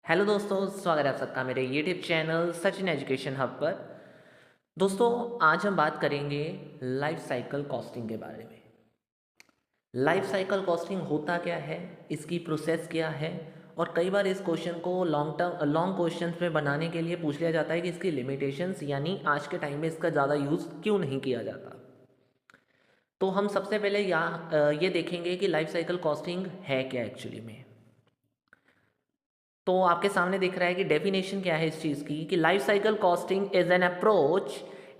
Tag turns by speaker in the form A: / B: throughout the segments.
A: Hello दोस्तों, स्वागत है आप सबका मेरे YouTube channel Sachin education hub पर। दोस्तों, आज हम बात करेंगे लाइफ साइकिल कॉस्टिंग के बारे में। लाइफ साइकिल कॉस्टिंग होता क्या है, इसकी प्रोसेस क्या है, और कई बार इस क्वेश्चन को लॉन्ग क्वेश्चन में बनाने के लिए पूछ लिया जाता है कि इसकी लिमिटेशंस यानी आज के टाइम में इसका ज़्यादा यूज़ क्यों नहीं किया जाता। तो हम सबसे पहले ये देखेंगे कि लाइफ साइकिल कॉस्टिंग है क्या एक्चुअली में। तो आपके सामने दिख रहा है कि डेफिनेशन क्या है इस चीज़ की कि life cycle costing is an approach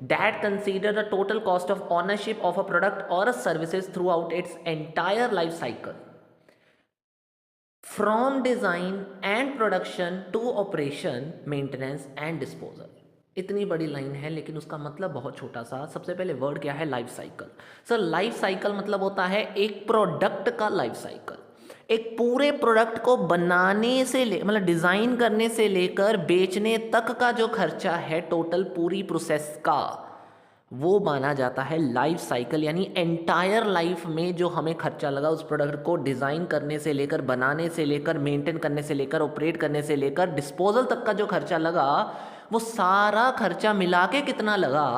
A: that consider the total cost of ownership of a product और a services throughout its entire life cycle from design and production to operation maintenance and disposal. इतनी बड़ी line है लेकिन उसका मतलब बहुत छोटा सा। सबसे पहले वर्ड क्या है, life cycle. Sir, life cycle मतलब होता है एक प्रोडक्ट का लाइफ साइकिल। एक पूरे प्रोडक्ट को बनाने से मतलब डिज़ाइन करने से लेकर बेचने तक का जो खर्चा है टोटल पूरी प्रोसेस का, वो माना जाता है लाइफ साइकिल। यानी एंटायर लाइफ में जो हमें खर्चा लगा उस प्रोडक्ट को डिज़ाइन करने से लेकर, बनाने से लेकर, मेंटेन करने से लेकर, ऑपरेट करने से लेकर डिस्पोजल तक का जो खर्चा लगा, वो सारा खर्चा मिला के कितना लगा,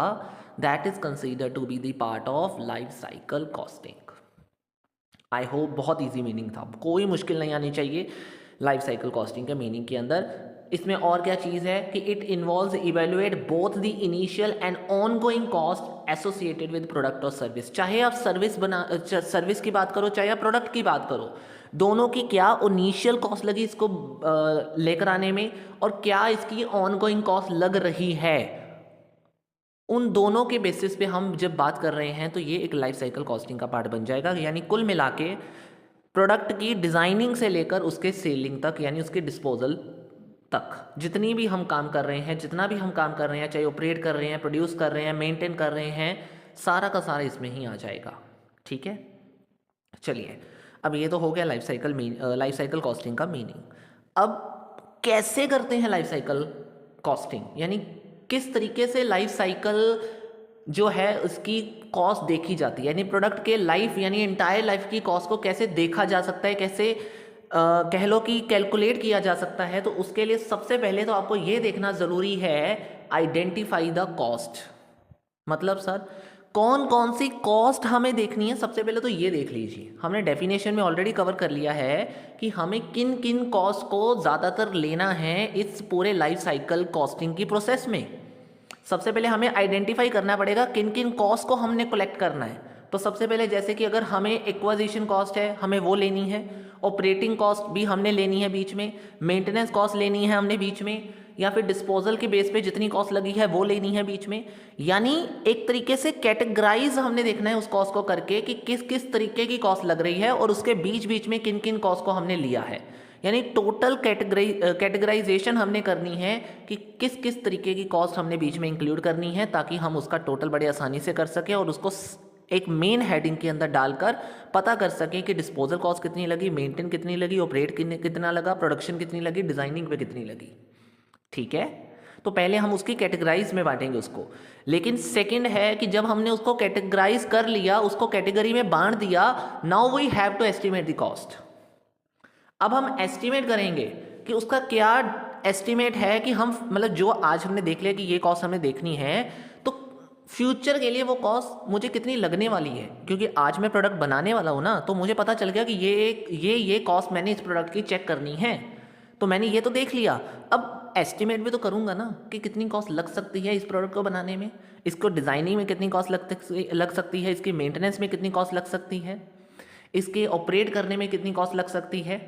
A: that is consider to be the part of life cycle costing. I hope बहुत इजी मीनिंग था, कोई मुश्किल नहीं आनी चाहिए लाइफ साइकिल कॉस्टिंग के मीनिंग के अंदर। इसमें और क्या चीज़ है कि it involves evaluate both the initial and ongoing cost associated with product और सर्विस। चाहे आप सर्विस की बात करो, चाहे आप प्रोडक्ट की बात करो, दोनों की क्या इनिशियल कॉस्ट लगी इसको लेकर आने में, और क्या इसकी ऑन गोइंग कॉस्ट लग रही है, उन दोनों के बेसिस पे हम जब बात कर रहे हैं तो ये एक लाइफ साइकिल कॉस्टिंग का पार्ट बन जाएगा। यानी कुल मिला के प्रोडक्ट की डिज़ाइनिंग से लेकर उसके सेलिंग तक, यानी उसके डिस्पोजल तक, जितनी भी हम काम कर रहे हैं, जितना भी हम काम कर रहे हैं, चाहे ऑपरेट कर रहे हैं, प्रोड्यूस कर रहे हैं, मेंटेन कर रहे हैं, सारा का सारा इसमें ही आ जाएगा। ठीक है, चलिए, अब ये तो हो गया लाइफ साइकिल कॉस्टिंग का मीनिंग। अब कैसे करते हैं लाइफ साइकिल कॉस्टिंग, यानी किस तरीके से लाइफ साइकिल जो है उसकी कॉस्ट देखी जाती है, यानी प्रोडक्ट के लाइफ यानी एंटायर लाइफ की कॉस्ट को कैसे देखा जा सकता है, कैसे कह लो कि कैलकुलेट किया जा सकता है। तो उसके लिए सबसे पहले तो आपको ये देखना ज़रूरी है, आइडेंटिफाई द कॉस्ट। मतलब सर, कौन कौन सी कॉस्ट हमें देखनी है, सबसे पहले तो ये देख लीजिए। हमने डेफिनेशन में ऑलरेडी कवर कर लिया है कि हमें किन किन कॉस्ट को ज़्यादातर लेना है इस पूरे लाइफ साइकिल कॉस्टिंग की प्रोसेस में। सबसे पहले हमें आइडेंटिफाई करना पड़ेगा किन किन कॉस्ट को हमने कलेक्ट करना है। तो सबसे पहले जैसे कि अगर हमें एक्वाजिशन कॉस्ट है, हमें वो लेनी है, ऑपरेटिंग कॉस्ट भी हमने लेनी है बीच में, मेंटेनेंस कॉस्ट लेनी है हमने बीच में, या फिर डिस्पोजल के बेस पे जितनी कॉस्ट लगी है वो लेनी है बीच में। यानी एक तरीके से कैटेगराइज हमने देखना है उस कॉस्ट को करके कि किस किस तरीके की कॉस्ट लग रही है और उसके बीच बीच में किन किन कॉस्ट को हमने लिया है। यानी टोटल कैटेगराइजेशन हमने करनी है कि किस किस तरीके की कॉस्ट हमने बीच में इंक्लूड करनी है, ताकि हम उसका टोटल बड़े आसानी से कर सकें और उसको एक मेन हेडिंग के अंदर डालकर पता कर सकें कि डिस्पोजल कॉस्ट कितनी लगी, मेंटेन कितनी लगी, ऑपरेट कितना लगा, प्रोडक्शन कितनी लगी, डिजाइनिंग पे कितनी लगी। ठीक है, तो पहले हम उसकी कैटेगराइज में बांटेंगे उसको। लेकिन सेकंड है कि जब हमने उसको कैटेगराइज कर लिया, उसको कैटेगरी में बांट दिया, now we have to estimate the cost. अब हम एस्टिमेट करेंगे कि उसका क्या एस्टिमेट है कि हम मतलब जो आज हमने देख लिया कि ये कॉस्ट हमें देखनी है, तो फ्यूचर के लिए वो कॉस्ट मुझे कितनी लगने वाली है। क्योंकि आज मैं प्रोडक्ट बनाने वाला हूँ ना, तो मुझे पता चल गया कि ये कॉस्ट मैंने इस प्रोडक्ट की चेक करनी है, तो मैंने ये तो देख लिया। अब एस्टिमेट भी तो करूँगा ना कि कितनी कॉस्ट लग सकती है इस प्रोडक्ट को बनाने में, इसको डिज़ाइनिंग में कितनी कॉस्ट लग सकती है, इसकी मेंटेनेंस में कितनी कॉस्ट लग सकती है, इसके ऑपरेट करने में कितनी कॉस्ट लग सकती है।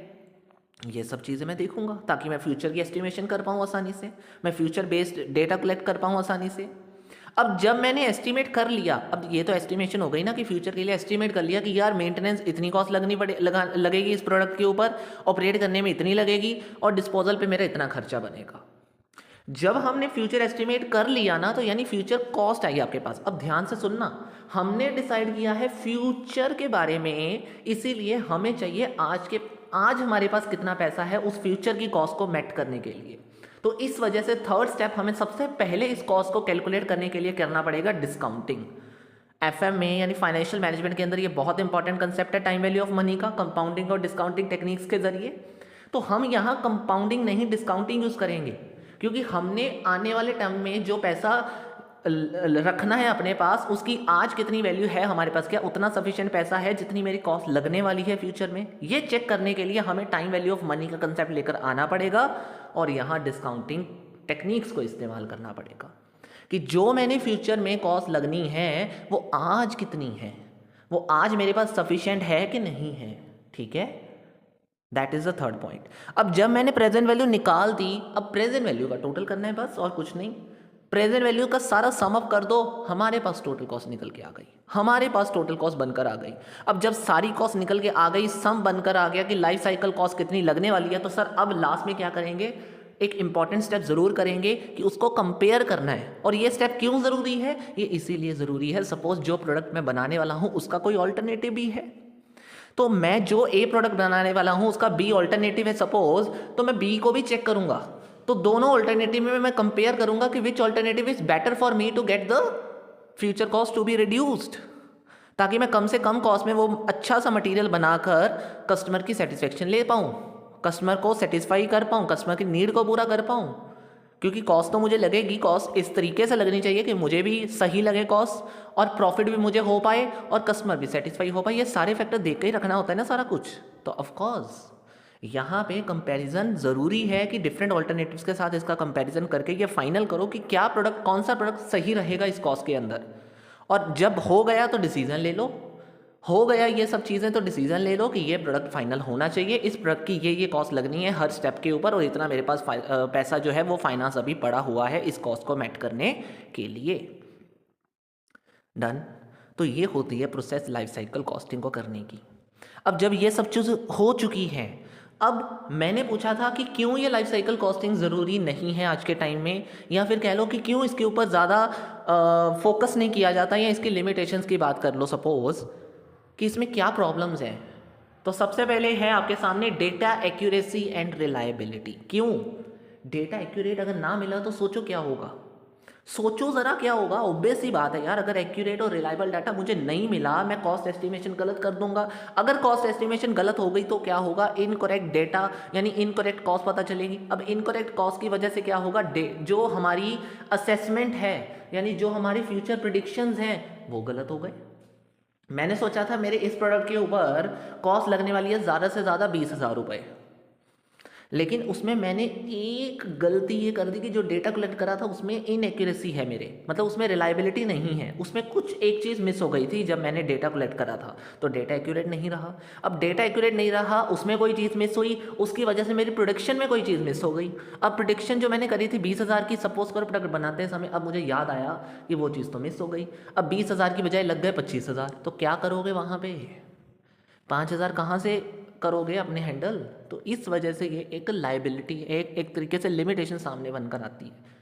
A: ये सब चीज़ें मैं देखूंगा ताकि मैं फ्यूचर की एस्टिमेशन कर पाऊँ आसानी से, मैं फ्यूचर बेस्ड डेटा कलेक्ट कर पाऊँ आसानी से। अब जब मैंने एस्टिमेट कर लिया, अब ये तो एस्टिमेशन हो गई ना कि फ्यूचर के लिए एस्टिमेट कर लिया कि यार मेंटेनेंस इतनी कॉस्ट लगेगी इस प्रोडक्ट के ऊपर, ऑपरेट करने में इतनी लगेगी, और डिस्पोजल पे मेरा इतना खर्चा बनेगा। जब हमने फ्यूचर एस्टिमेट कर लिया ना, तो यानी फ्यूचर कॉस्ट आई आपके पास। अब ध्यान से सुनना, हमने डिसाइड किया है फ्यूचर के बारे में, इसीलिए हमें चाहिए आज हमारे पास कितना पैसा है उस फ्यूचर की कॉस्ट को मेट करने के लिए। तो इस वजह से थर्ड स्टेप हमें सबसे पहले इस कॉस्ट को कैलकुलेट करने के लिए करना पड़ेगा डिस्काउंटिंग। एफएम में यानी फाइनेंशियल मैनेजमेंट के अंदर ये बहुत इंपॉर्टेंट कंसेप्ट है टाइम वैल्यू ऑफ मनी का, कंपाउंडिंग और डिस्काउंटिंग टेक्निक्स के जरिए। तो हम यहाँ कंपाउंडिंग नहीं डिस्काउंटिंग यूज़ करेंगे, क्योंकि हमने आने वाले टर्म में जो पैसा रखना है अपने पास, उसकी आज कितनी वैल्यू है हमारे पास, क्या उतना सफिशिएंट पैसा है जितनी मेरी कॉस्ट लगने वाली है फ्यूचर में। ये चेक करने के लिए हमें टाइम वैल्यू ऑफ मनी का कंसेप्ट लेकर आना पड़ेगा और यहाँ डिस्काउंटिंग टेक्निक्स को इस्तेमाल करना पड़ेगा कि जो मैंने फ्यूचर में कॉस्ट लगनी है वो आज कितनी है, वो आज मेरे पास सफिशिएंट है कि नहीं है। ठीक है, that is the third point. अब जब मैंने प्रेजेंट वैल्यू निकाल दी, अब प्रेजेंट वैल्यू का टोटल करना है बस, और कुछ नहीं। प्रेजेंट वैल्यू का सारा सम अप कर दो, हमारे पास टोटल कॉस्ट निकल के आ गई, हमारे पास टोटल कॉस्ट बनकर आ गई। अब जब सारी कॉस्ट निकल के आ गई, सम बनकर आ गया कि लाइफ साइकिल कॉस्ट कितनी लगने वाली है, तो सर अब लास्ट में क्या करेंगे, एक इंपॉर्टेंट स्टेप जरूर करेंगे कि उसको कंपेयर करना है। और ये स्टेप क्यों ज़रूरी है, ये इसीलिए ज़रूरी है, सपोज जो प्रोडक्ट मैं बनाने वाला हूँ उसका कोई ऑल्टरनेटिव भी है, तो मैं जो ए प्रोडक्ट बनाने वाला हूँ उसका बी ऑल्टरनेटिव है सपोज, तो मैं बी को भी चेक करूंगा। तो दोनों ऑल्टरनेटिव में मैं कंपेयर करूंगा कि which alternative is better for me to get the future cost to be reduced, ताकि मैं कम से कम कॉस्ट में वो अच्छा सा मटेरियल बनाकर कस्टमर की सेटिस्फेक्शन ले पाऊँ, कस्टमर को सेटिस्फाई कर पाऊँ, कस्टमर की नीड को पूरा कर पाऊँ। क्योंकि कॉस्ट तो मुझे लगेगी, कॉस्ट इस तरीके से लगनी चाहिए कि मुझे भी सही लगे कॉस्ट, और प्रॉफिट भी मुझे हो पाए, और कस्टमर भी सेटिस्फाई हो पाए। ये सारे फैक्टर देख के ही रखना होता है ना सारा कुछ। तो ऑफ कोर्स यहाँ पे कंपैरिजन ज़रूरी है कि डिफरेंट ऑल्टरनेटिव्स के साथ इसका कंपैरिजन करके ये फाइनल करो कि क्या प्रोडक्ट, कौन सा प्रोडक्ट सही रहेगा इस कॉस्ट के अंदर। और जब हो गया तो डिसीजन ले लो, हो गया ये सब चीज़ें तो डिसीजन ले लो कि ये प्रोडक्ट फाइनल होना चाहिए, इस प्रोडक्ट की ये कॉस्ट लगनी है हर स्टेप के ऊपर, और इतना मेरे पास पैसा जो है वो फाइनेंस अभी पड़ा हुआ है इस कॉस्ट को मैट करने के लिए। डन। तो ये होती है प्रोसेस लाइफ साइकिल कॉस्टिंग को करने की। अब जब ये सब चीज़ हो चुकी है, अब मैंने पूछा था कि क्यों ये लाइफ साइकिल कॉस्टिंग ज़रूरी नहीं है आज के टाइम में, या फिर कह लो कि क्यों इसके ऊपर ज़्यादा फोकस नहीं किया जाता, या इसकी लिमिटेशंस की बात कर लो सपोज़ कि इसमें क्या प्रॉब्लम्स हैं। तो सबसे पहले है आपके सामने डेटा एक्यूरेसी एंड रिलायबिलिटी। क्यों डेटा एक्यूरेट अगर ना मिला तो सोचो क्या होगा, सोचो ज़रा क्या होगा। ऑब्वियस सी बात है यार, अगर एक्यूरेट और रिलायबल डाटा मुझे नहीं मिला, मैं कॉस्ट एस्टिमेशन गलत कर दूंगा। अगर कॉस्ट एस्टिमेशन गलत हो गई तो क्या होगा, इनकरेक्ट डेटा यानी इनकरेक्ट कॉस्ट पता चलेगी। अब इनकरेक्ट कॉस्ट की वजह से क्या होगा, जो हमारी असेसमेंट है यानी जो हमारी फ्यूचर प्रिडिक्शंस हैं वो गलत हो गए। मैंने सोचा था मेरे इस प्रोडक्ट के ऊपर कॉस्ट लगने वाली है ज़्यादा से ज़्यादा 20,000 रुपये, लेकिन उसमें मैंने एक गलती ये कर दी कि जो डेटा कलेक्ट करा था उसमें इनएक्यूरेसी है मेरे, मतलब उसमें रिलायबिलिटी नहीं है, उसमें कुछ एक चीज़ मिस हो गई थी जब मैंने डेटा कलेक्ट करा था, तो डेटा एक्यूरेट नहीं रहा। अब डेटा एक्यूरेट नहीं रहा, उसमें कोई चीज़ मिस हुई, उसकी वजह से मेरी प्रोडक्शन में कोई चीज़ मिस हो गई। अब प्रोडक्शन जो मैंने करी थी 20,000 की, सपोज करो प्रोडक्ट बनाते समय, अब मुझे याद आया कि वो चीज़ तो मिस हो गई। अब 20,000 की बजाय लग गए 25,000, तो क्या करोगे वहाँ पर, 5,000 कहाँ से करोगे अपने हैंडल। तो इस वजह से ये एक लाइबिलिटी, एक तरीके से लिमिटेशन सामने बनकर आती है।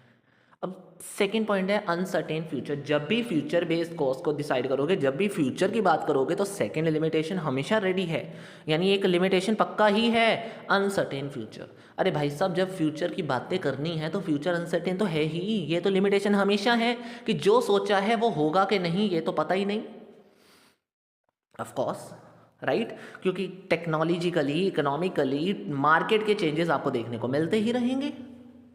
A: अब सेकंड पॉइंट है अनसर्टेन फ्यूचर। जब भी फ्यूचर बेस्ड कॉस्ट को डिसाइड करोगे, जब भी फ्यूचर की बात करोगे, तो सेकंड लिमिटेशन हमेशा रेडी है, यानी एक लिमिटेशन पक्का ही है, अनसर्टेन फ्यूचर। अरे भाई साहब, जब फ्यूचर की बातें करनी है तो फ्यूचर अनसर्टेन तो है ही, ये तो लिमिटेशन हमेशा है कि जो सोचा है वो होगा कि नहीं ये तो पता ही नहीं। ऑफकोर्स राइट, क्योंकि टेक्नोलॉजिकली, इकोनॉमिकली मार्केट के चेंजेस आपको देखने को मिलते ही रहेंगे,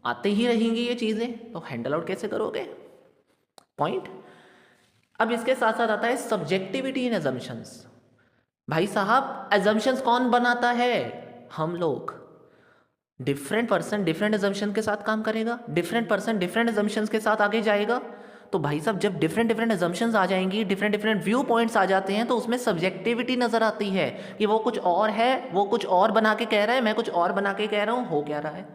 A: आते ही रहेंगी ये चीज़ें, तो हैंडल आउट कैसे करोगे पॉइंट। अब इसके साथ साथ आता है सब्जेक्टिविटी इन एजम्पशंस। भाई साहब, एजम्पशंस कौन बनाता है, हम लोग। डिफरेंट पर्सन डिफरेंट एजम्पशन के साथ काम करेगा, डिफरेंट पर्सन डिफरेंट एजम्पशंस के साथ आगे जाएगा। तो भाई साहब, जब डिफरेंट एजम्पशंस आ जाएंगी, डिफरेंट व्यू पॉइंट्स आ जाते हैं, तो उसमें सब्जेक्टिविटी नज़र आती है कि वो कुछ और है, वो कुछ और बना के कह रहा है, मैं कुछ और बना के कह रहा हूँ। हो क्या रहा है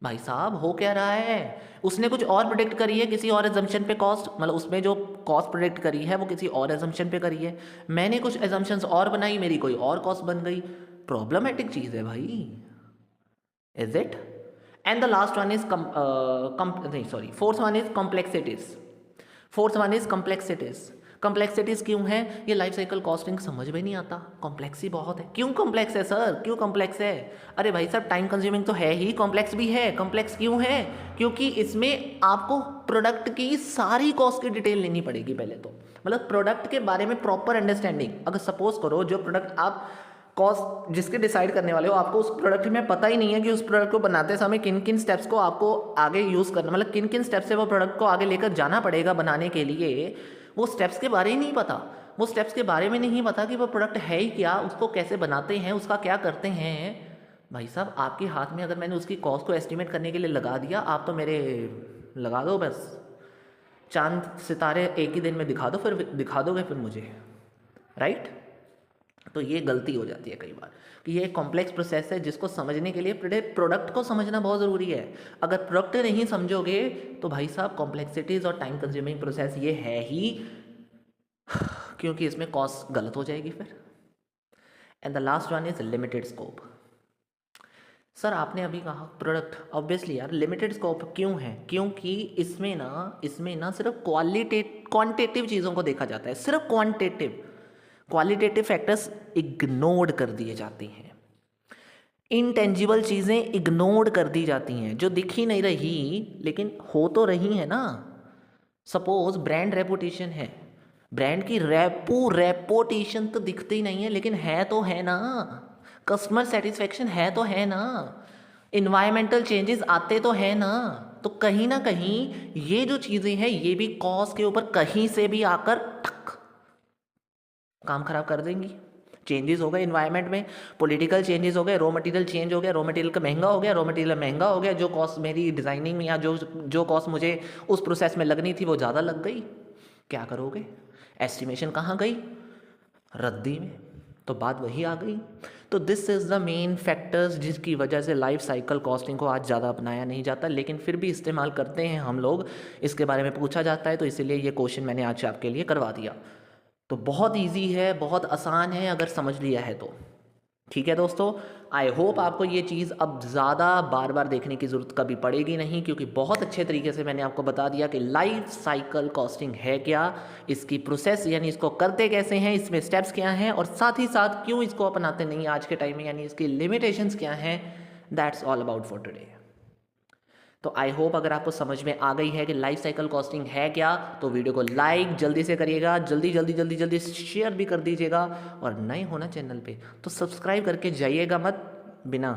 A: भाई साहब, हो क्या रहा है, उसने कुछ और प्रेडिक्ट करी है किसी और एजम्पशन पे कॉस्ट, मतलब उसमें जो कॉस्ट प्रेडिक्ट करी है वो किसी और एजम्पशन पे करी है, मैंने कुछ एजम्पशंस और बनाई, मेरी कोई और कॉस्ट बन गई। प्रॉब्लमेटिक चीज़ है भाई, is it. And the last one is fourth one is complexities. Fourth one is complexities. Complexities क्यों है, ये लाइफ साइकिल कॉस्टिंग समझ में नहीं आता, कॉम्प्लेक्स ही बहुत है। क्यों कॉम्प्लेक्स है सर, क्यों कॉम्प्लेक्स है। अरे भाई साहब, टाइम कंज्यूमिंग तो है ही, कॉम्प्लेक्स भी है। कॉम्प्लेक्स क्यों है, क्योंकि इसमें आपको प्रोडक्ट की सारी कॉस्ट की डिटेल लेनी पड़ेगी पहले तो, मतलब प्रोडक्ट के बारे में प्रॉपर अंडरस्टैंडिंग। अगर सपोज करो जो प्रोडक्ट आप कॉस्ट जिसके डिसाइड करने वाले हो, आपको उस प्रोडक्ट में पता ही नहीं है कि उस प्रोडक्ट को बनाते समय किन किन स्टेप्स को आपको आगे यूज़ करना, मतलब किन किन स्टेप्स से वो प्रोडक्ट को आगे लेकर जाना पड़ेगा बनाने के लिए, वो स्टेप्स के बारे ही नहीं पता। वो स्टेप्स के बारे में नहीं पता कि वो प्रोडक्ट है ही क्या, उसको कैसे बनाते हैं, उसका क्या करते हैं। भाई साहब आपके हाथ में अगर मैंने उसकी कॉस्ट को एस्टिमेट करने के लिए लगा दिया, आप तो मेरे लगा दो बस, चांद सितारे एक ही दिन में दिखा दो, फिर दिखा दोगे फिर मुझे, राइट। तो ये गलती हो जाती है कई बार कि ये एक कॉम्प्लेक्स प्रोसेस है जिसको समझने के लिए प्रोडक्ट को समझना बहुत ज़रूरी है। अगर प्रोडक्ट नहीं समझोगे तो भाई साहब कॉम्प्लेक्सिटीज़ और टाइम कंज्यूमिंग प्रोसेस ये है ही, क्योंकि इसमें कॉस्ट गलत हो जाएगी फिर। And the last one is limited scope. Sir आपने अभी कहा प्रोडक्ट, ऑब्वियसली यार लिमिटेड स्कोप क्यों है, क्योंकि इसमें ना सिर्फ क्वांटिटेटिव चीज़ों को देखा जाता है, सिर्फ क्वालिटेटिव फैक्टर्स इग्नोर्ड कर दिए जाते हैं, इनटेंजिबल चीज़ें इग्नोर्ड कर दी जाती हैं जो दिख ही नहीं रही लेकिन हो तो रही है ना। सपोज ब्रांड रेपुटेशन है, ब्रांड की रेपुटेशन तो दिखती नहीं है लेकिन है तो है ना, कस्टमर सेटिस्फेक्शन है तो है ना, इन्वायरमेंटल चेंजेस आते तो है ना। तो कहीं ना कहीं ये जो चीज़ें हैं ये भी कॉस्ट के ऊपर कहीं से भी आकर काम खराब कर देंगी। चेंजेस हो गए इन्वायरमेंट में, पॉलिटिकल चेंजेस हो गए, रॉ मटेरियल चेंज हो गया, रॉ मटेरियल का महंगा हो गया, रॉ मटेरियल महंगा हो गया, जो कॉस्ट मेरी डिज़ाइनिंग में या जो कॉस्ट मुझे उस प्रोसेस में लगनी थी वो ज़्यादा लग गई। क्या करोगे, एस्टिमेशन कहाँ गई, रद्दी में। तो बात वही आ गई। तो this is the main factors जिसकी वजह से लाइफ साइकिल कॉस्टिंग को आज ज़्यादा अपनाया नहीं जाता, लेकिन फिर भी इस्तेमाल करते हैं हम लोग, इसके बारे में पूछा जाता है, तो इसीलिए ये क्वेश्चन मैंने आज आपके लिए करवा दिया। तो बहुत इजी है, बहुत आसान है अगर समझ लिया है तो। ठीक है दोस्तों, आई होप आपको ये चीज़ अब ज़्यादा बार बार देखने की ज़रूरत कभी पड़ेगी नहीं, क्योंकि बहुत अच्छे तरीके से मैंने आपको बता दिया कि लाइफ साइकिल कॉस्टिंग है क्या, इसकी प्रोसेस यानी इसको करते कैसे हैं, इसमें स्टेप्स क्या हैं, और साथ ही साथ क्यों इसको अपनाते नहीं आज के टाइम में, यानी इसकी लिमिटेशंस क्या हैं। That's all about for today. तो आई होप अगर आपको समझ में आ गई है कि लाइफ साइकिल कॉस्टिंग है क्या, तो वीडियो को लाइक जल्दी से करिएगा, जल्दी शेयर भी कर दीजिएगा, और नए होना चैनल पे तो सब्सक्राइब करके जाइएगा मत बिना,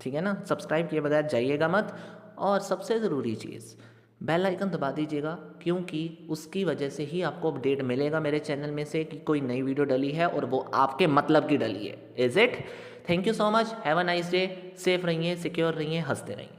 A: ठीक है ना, सब्सक्राइब किए बगैर जाइएगा मत। और सबसे ज़रूरी चीज़ बेल आइकन दबा दीजिएगा, क्योंकि उसकी वजह से ही आपको अपडेट मिलेगा मेरे चैनल में से कि कोई नई वीडियो डली है और वो आपके मतलब की डली है। Is it? Thank you so much, have a nice day, safe रहिए, सिक्योर रहिए, हंसते रहिए।